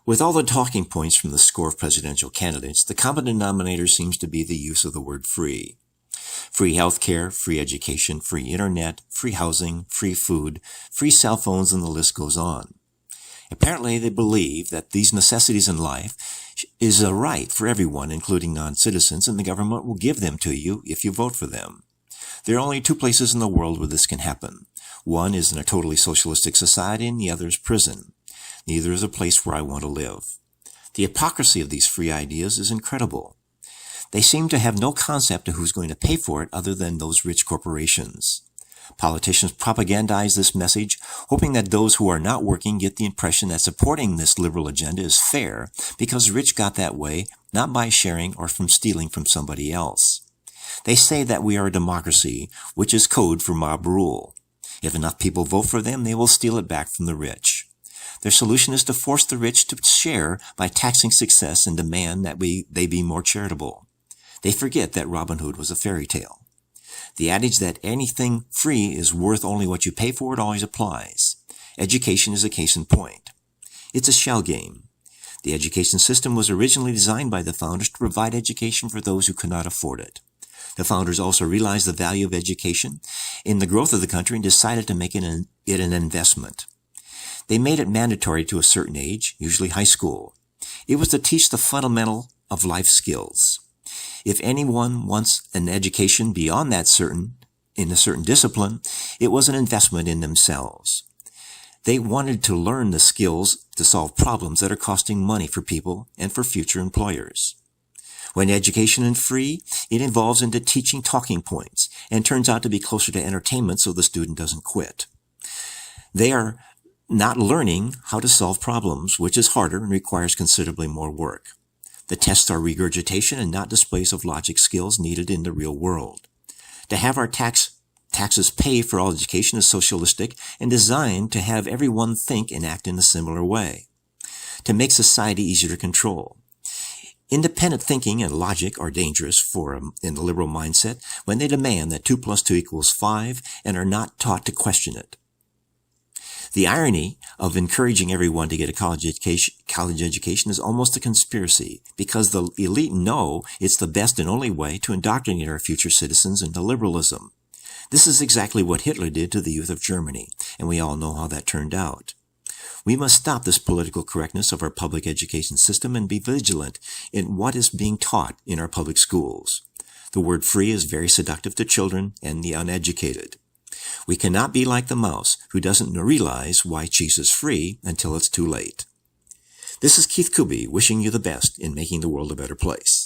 With all the talking points from the score of presidential candidates, the common denominator seems to be the use of the word free. Free healthcare, free education, free internet, free housing, free food, free cell phones, and the list goes on. Apparently, they believe that these necessities in life is a right for everyone, including non-citizens, and the government will give them to you if you vote for them. There are only two places in the world where this can happen. One is in a totally socialistic society, and the other is prison. Neither is a place where I want to live. The hypocrisy of these free ideas is incredible. They seem to have no concept of who's going to pay for it other than those rich corporations. Politicians propagandize this message, hoping that those who are not working get the impression that supporting this liberal agenda is fair because the rich got that way, not by sharing or from stealing from somebody else. They say that we are a democracy, which is code for mob rule. If enough people vote for them, they will steal it back from the rich. Their solution is to force the rich to share by taxing success and demand that they be more charitable. They forget that Robin Hood was a fairy tale. The adage that anything free is worth only what you pay for it always applies. Education is a case in point. It's a shell game. The education system was originally designed by the founders to provide education for those who could not afford it. The founders also realized the value of education in the growth of the country and decided to make it an investment. They made it mandatory to a certain age, usually high school. It was to teach the fundamental of life skills. If anyone wants an education beyond that in a certain discipline, it was an investment in themselves. They wanted to learn the skills to solve problems that are costing money for people and for future employers. When education is free, it evolves into teaching talking points and turns out to be closer to entertainment so the student doesn't quit. They are not learning how to solve problems, which is harder and requires considerably more work. The tests are regurgitation and not displays of logic skills needed in the real world. To have our taxes pay for all education is socialistic and designed to have everyone think and act in a similar way, to make society easier to control. Independent thinking and logic are dangerous in the liberal mindset when they demand that 2 + 2 = 5 and are not taught to question it. The irony of encouraging everyone to get a college education is almost a conspiracy because the elite know it's the best and only way to indoctrinate our future citizens into liberalism. This is exactly what Hitler did to the youth of Germany, and we all know how that turned out. We must stop this political correctness of our public education system and be vigilant in what is being taught in our public schools. The word free is very seductive to children and the uneducated. We cannot be like the mouse who doesn't realize why cheese is free until it's too late. This is Keith Kuby wishing you the best in making the world a better place.